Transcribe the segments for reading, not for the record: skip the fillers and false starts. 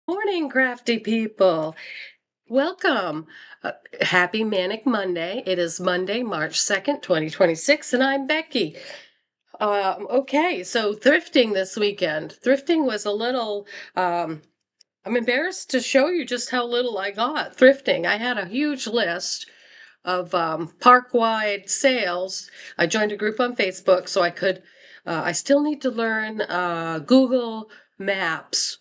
Morning, crafty people. Welcome. Happy Manic Monday. It is Monday, March 2nd, 2026, and I'm Becky. Okay, so thrifting this weekend. Thrifting was a little, I'm embarrassed to show you just how little I got thrifting. I had a huge list of park-wide sales. I joined a group on Facebook so I could, I still need to learn Google Maps.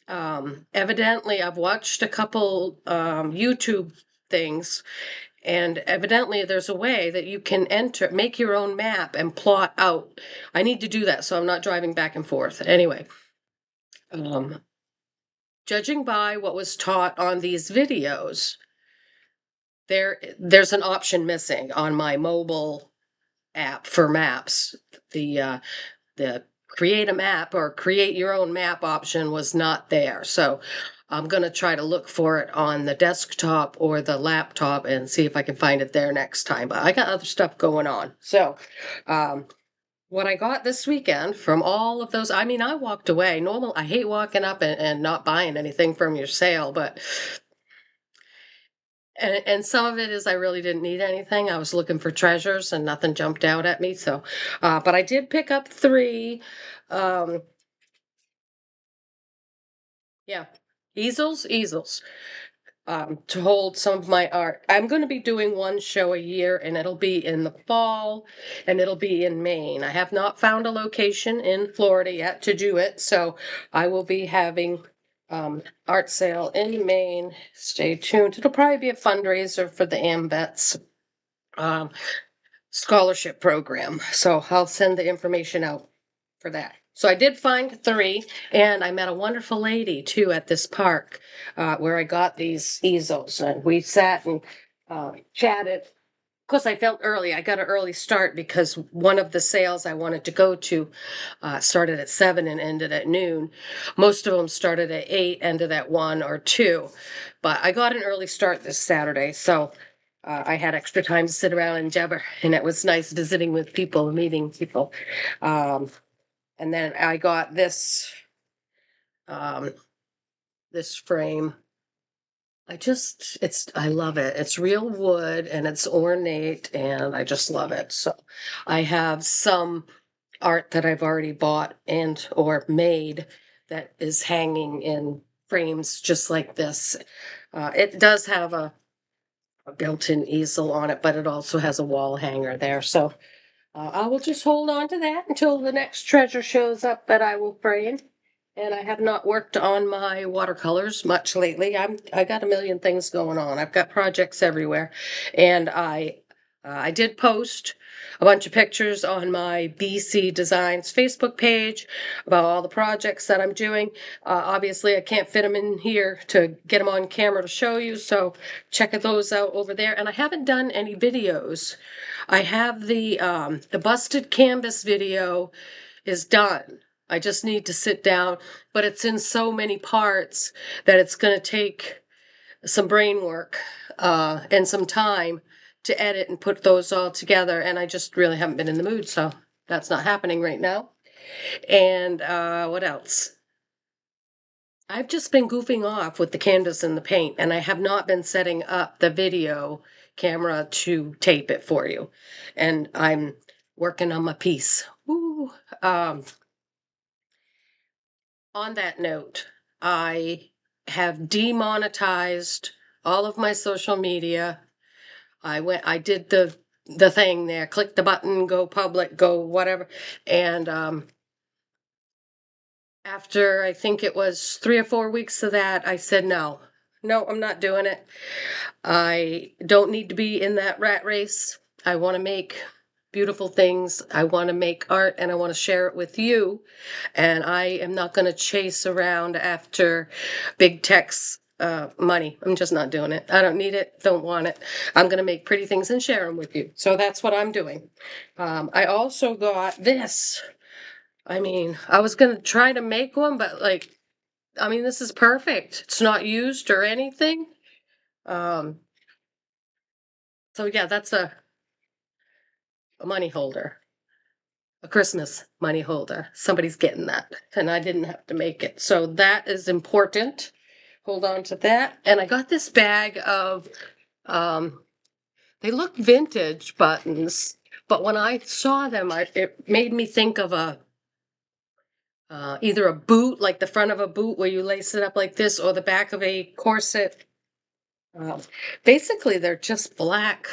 Evidently, I've watched a couple YouTube things, and evidently there's a way that you can make your own map and plot out. I need to do that so I'm not driving back and forth. Anyway, um, judging by what was taught on these videos, there's an option missing on my mobile app for maps. The create a map or create your own map option was not there. So I'm going to try to look for it on the desktop or the laptop and see if I can find it there next time. But I got other stuff going on. So, what I got this weekend from all of those, I mean, I walked away. I hate walking up and not buying anything from your sale, but and some of it is I really didn't need anything. I was looking for treasures and nothing jumped out at me. So, but I did pick up three. Um, yeah, easels, to hold some of my art. I'm going to be doing one show a year, and it'll be in the fall, and it'll be in Maine. I have not found a location in Florida yet to do it, so I will be having art sale in Maine. Stay tuned. It'll probably be a fundraiser for the AMVETS um, scholarship program, so I'll send the information out for that. So I did find three, and I met a wonderful lady too at this park where I got these easels, and we sat and chatted. Of course, I felt early. I got an early start because one of the sales I wanted to go to started at 7 and ended at noon. Most of them started at 8, ended at 1 or 2. But I got an early start this Saturday, so I had extra time to sit around and jabber, and it was nice visiting with people, meeting people. Um, and then I got um, this frame. I love it. It's real wood and it's ornate and I just love it. So I have some art that I've already bought and or made that is hanging in frames just like this. It does have a built-in easel on it, but it also has a wall hanger there. So I will just hold on to that until the next treasure shows up that I will frame. And I have not worked on my watercolors much lately. I got a million things going on. I've got projects everywhere, and I did post a bunch of pictures on my BC Designs Facebook page about all the projects that I'm doing. Obviously, I can't fit them in here to get them on camera to show you, so check those out over there. And I haven't done any videos. I have the busted canvas video is done. I just need to sit down, but it's in so many parts that it's going to take some brain work and some time to edit and put those all together. And I just really haven't been in the mood, so that's not happening right now. And what else? I've just been goofing off with the canvas and the paint, and I have not been setting up the video camera to tape it for you. And I'm working on my piece. Woo. Um, on that note, I have demonetized all of my social media. I did the thing there, click the button, go public, go whatever. And after I think it was 3 or 4 weeks of that, I said, no, I'm not doing it. I don't need to be in that rat race. I want to make beautiful things. I want to make art and I want to share it with you. And I am not going to chase around after big tech's money. I'm just not doing it. I don't need it. Don't want it. I'm going to make pretty things and share them with you. So that's what I'm doing. I also got this. I mean, I was going to try to make one, but this is perfect. It's not used or anything. Um, so yeah, that's a money holder. a Christmas money holder. Somebody's getting that, and I didn't have to make it. So that is important. Hold on to that. And I got this bag of, they look vintage buttons, but when I saw them, it made me think of either a boot, like the front of a boot where you lace it up like this, or the back of a corset. Uh, Basically, they're just black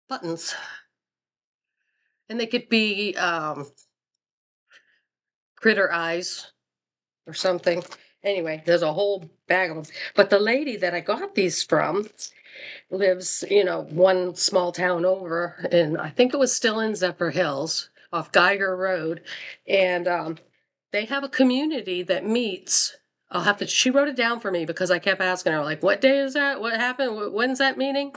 buttons, and they could be critter eyes or something. Anyway, there's a whole bag of them. But the lady that I got these from lives, one small town over, and I think it was still in Zephyr Hills off Geiger Road. And they have a community that meets. She wrote it down for me because I kept asking her, like, what day is that? What happened? When's that meeting?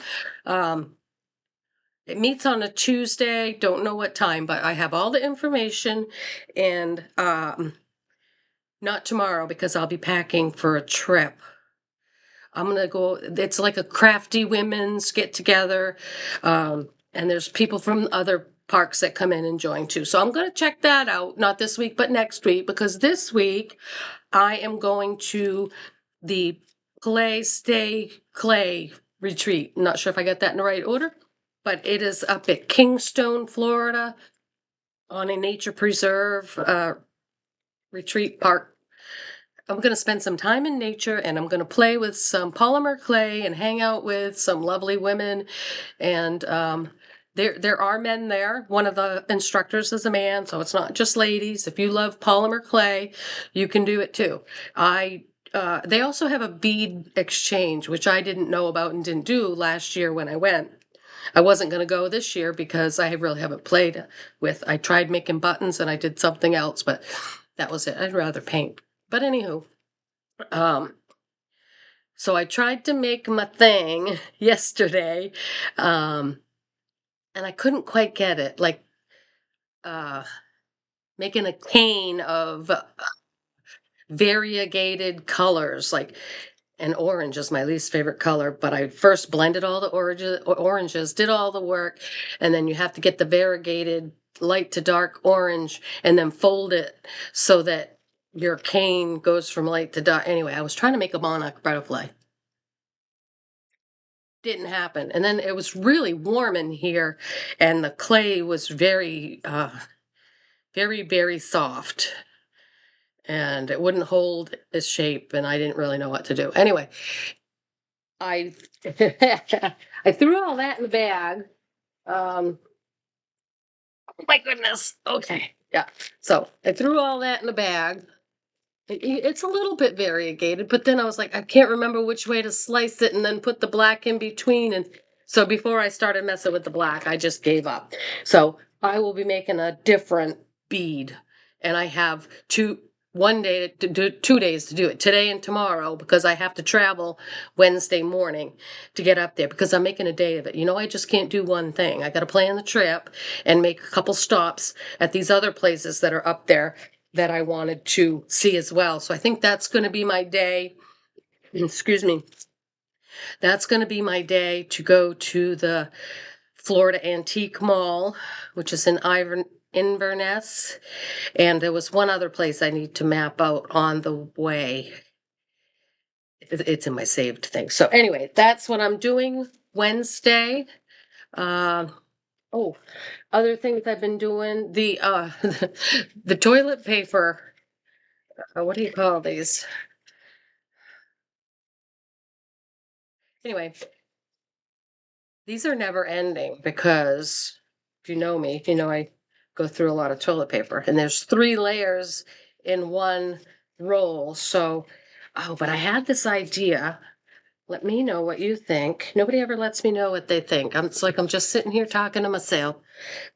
It meets on a Tuesday, don't know what time, but I have all the information. And not tomorrow because I'll be packing for a trip. I'm going to go, it's like a crafty women's get together. And there's people from other parks that come in and join too. So I'm going to check that out, not this week, but next week, because this week I am going to the Stay Clay retreat. I'm not sure if I got that in the right order, but it is up at Kingstone, Florida, on a nature preserve retreat park. I'm going to spend some time in nature, and I'm going to play with some polymer clay and hang out with some lovely women. And there are men there. One of the instructors is a man, so it's not just ladies. If you love polymer clay, you can do it too. They also have a bead exchange, which I didn't know about and didn't do last year when I went. I wasn't going to go this year because I really haven't played with. I tried making buttons and I did something else, but that was it. I'd rather paint. But anywho, so I tried to make my thing yesterday, and I couldn't quite get it. Like making a cane of variegated colors, like, and orange is my least favorite color, but I first blended all the oranges, did all the work, and then you have to get the variegated light to dark orange and then fold it so that your cane goes from light to dark. Anyway, I was trying to make a monarch butterfly. Didn't happen. And then it was really warm in here, and the clay was very, very, very soft, and it wouldn't hold its shape, and I didn't really know what to do. Anyway, I I threw all that in the bag. Oh my goodness. Okay. Yeah. So I threw all that in the bag. It's a little bit variegated, but then I was like, I can't remember which way to slice it and then put the black in between. And so before I started messing with the black, I just gave up. So I will be making a different bead. And I have 2 days to do it, today and tomorrow, because I have to travel Wednesday morning to get up there because I'm making a day of it. I just can't do one thing. I got to plan the trip and make a couple stops at these other places that are up there that I wanted to see as well. So I think that's going to be my day. Excuse me. That's going to be my day to go to the Florida Antique Mall, which is in Inverness. And there was one other place I need to map out on the way. It's in my saved thing. So anyway, that's what I'm doing Wednesday. Oh, other things I've been doing, the the toilet paper. What do you call these? Anyway, these are never ending because if you know me, I go through a lot of toilet paper, and there's 3 layers in one roll. So, but I had this idea. Let me know what you think. Nobody ever lets me know what they think. It's like I'm just sitting here talking to myself.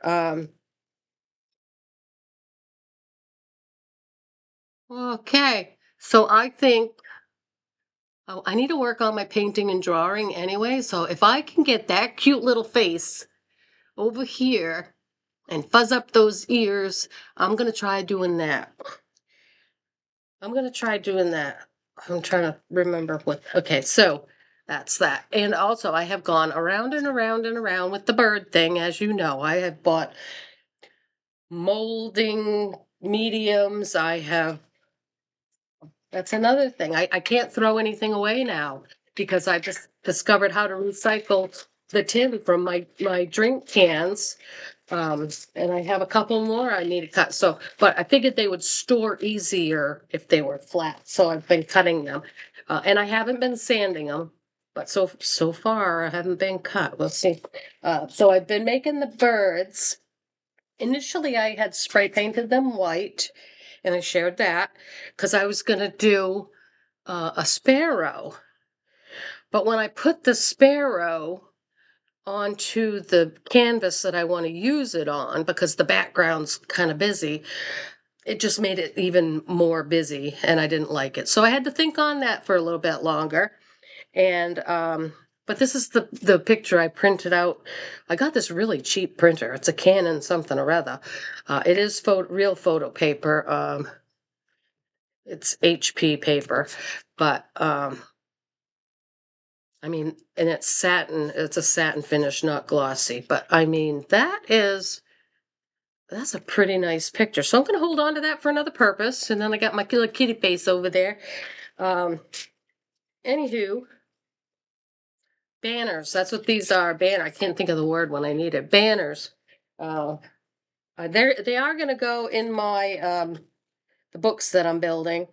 Um, okay, so I think I need to work on my painting and drawing anyway. So if I can get that cute little face over here and fuzz up those ears, I'm going to try doing that. I'm going to try doing that. I'm trying to remember what. Okay, so that's that. And also, I have gone around and around and around with the bird thing. As you know, I have bought molding mediums. That's another thing. I can't throw anything away now because I just discovered how to recycle the tin from my drink cans. And I have a couple more I need to cut. So, but I figured they would store easier if they were flat. So I've been cutting them. And I haven't been sanding them, but so far I haven't been cut. We'll see. So I've been making the birds. Initially, I had spray painted them white, and I shared that because I was going to do a sparrow. But when I put the sparrow onto the canvas that I want to use it on, because the background's kind of busy, it just made it even more busy, and I didn't like it. So I had to think on that for a little bit longer. And but this is the picture I printed out. I got this really cheap printer. It's a Canon something or other. It is real photo paper. It's HP paper, but I mean, and it's satin. It's a satin finish, not glossy. But I mean, that's a pretty nice picture. So I'm going to hold on to that for another purpose. And then I got my little kitty face over there. Um, Anywho, banners. That's what these are. I can't think of the word when I need it. Banners. Uh, they are going to go in my the books that I'm building,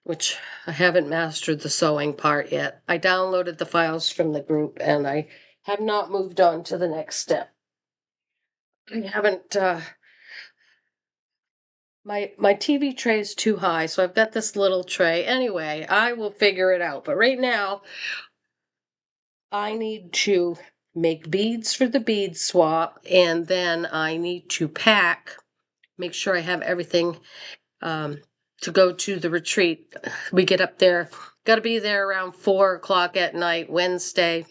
which I haven't mastered the sewing part yet. I downloaded the files from the group, and I have not moved on to the next step. I haven't. My TV tray is too high, so I've got this little tray. Anyway, I will figure it out. But right now, I need to make beads for the bead swap, and then I need to pack, make sure I have everything to go to the retreat. We get up there, got to be there around 4 o'clock at night, Wednesday,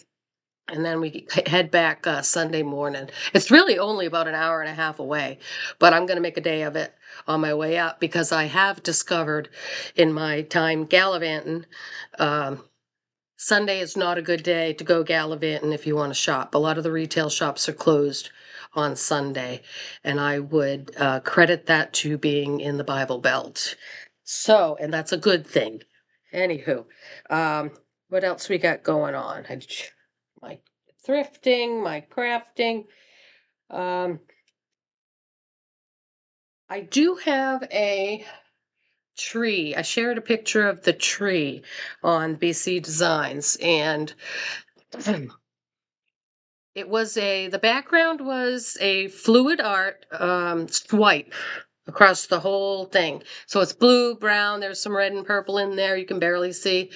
and then we head back Sunday morning. It's really only about an hour and a half away, but I'm going to make a day of it on my way up because I have discovered in my time gallivanting, um, Sunday is not a good day to go gallivanting if you want to shop. A lot of the retail shops are closed on Sunday, and I would credit that to being in the Bible Belt. So, and that's a good thing. Anywho, what else we got going on? My thrifting, my crafting. I do have a tree. I shared a picture of the tree on BC Designs, and the background was a fluid art swipe across the whole thing. So it's blue, brown, there's some red and purple in there you can barely see.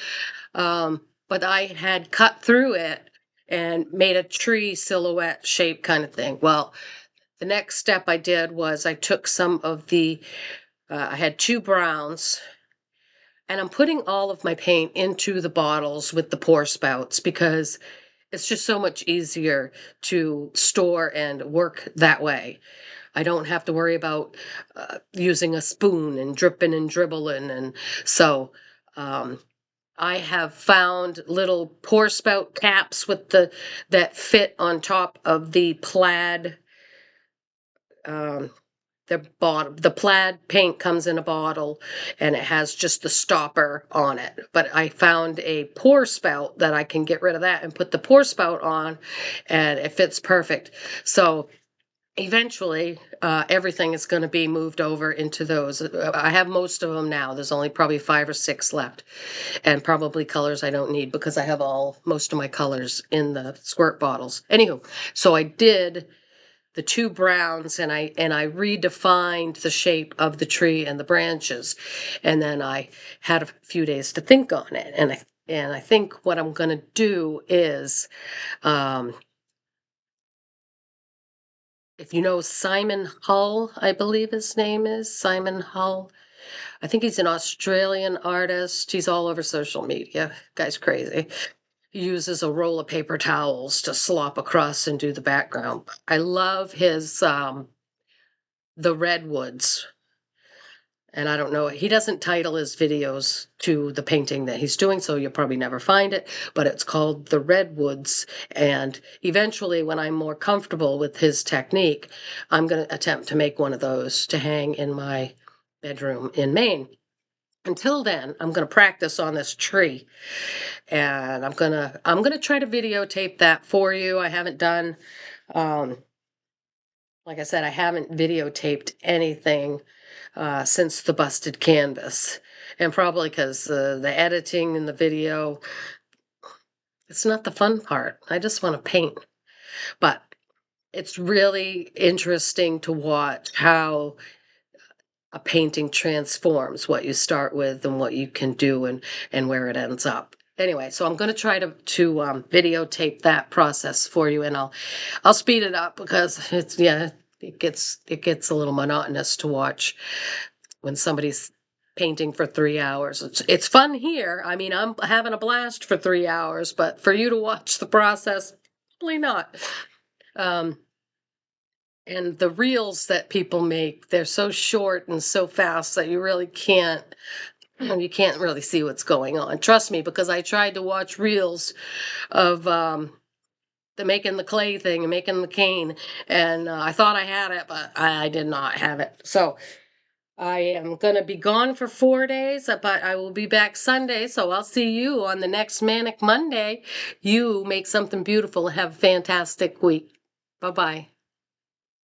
But I had cut through it and made a tree silhouette shape kind of thing. Well, the next step I did was I took some of I had two browns, and I'm putting all of my paint into the bottles with the pour spouts because it's just so much easier to store and work that way. I don't have to worry about using a spoon and dripping and dribbling. And so I have found little pour spout caps that fit on top of the plaid. Um, the plaid paint comes in a bottle and it has just the stopper on it. But I found a pour spout that I can get rid of that and put the pour spout on, and it fits perfect. So eventually, everything is going to be moved over into those. I have most of them now. There's only probably 5 or 6 left, and probably colors I don't need because I have most of my colors in the squirt bottles. Anywho, so I did the two browns, and I redefined the shape of the tree and the branches, and then I had a few days to think on it, and I think what I'm going to do is, if you know Simon Hull, I believe his name is Simon Hull. I think he's an Australian artist. He's all over social media. Guy's crazy. He uses a roll of paper towels to slop across and do the background. I love his the redwoods. And I don't know, he doesn't title his videos to the painting that he's doing, so you'll probably never find it, but it's called The Redwoods. And eventually, when I'm more comfortable with his technique, I'm going to attempt to make one of those to hang in my bedroom in Maine. Until then, I'm going to practice on this tree, and I'm gonna try to videotape that for you. I haven't done, um, like I said, I haven't videotaped anything since the busted canvas. And probably because the editing in the video, it's not the fun part. I just want to paint. But it's really interesting to watch how a painting transforms what you start with and what you can do and where it ends up. Anyway, so I'm going to try to videotape that process for you, and I'll speed it up because it's, yeah, it gets a little monotonous to watch when somebody's painting for 3 hours. It's fun here. I mean, I'm having a blast for 3 hours, but for you to watch the process, probably not. Um, and the reels that people make, they're so short and so fast that you can't really see what's going on. Trust me, because I tried to watch reels of the making the clay thing and making the cane, and I thought I had it, but I did not have it. So I am going to be gone for 4 days, but I will be back Sunday. So I'll see you on the next Manic Monday. You make something beautiful. Have a fantastic week. Bye-bye.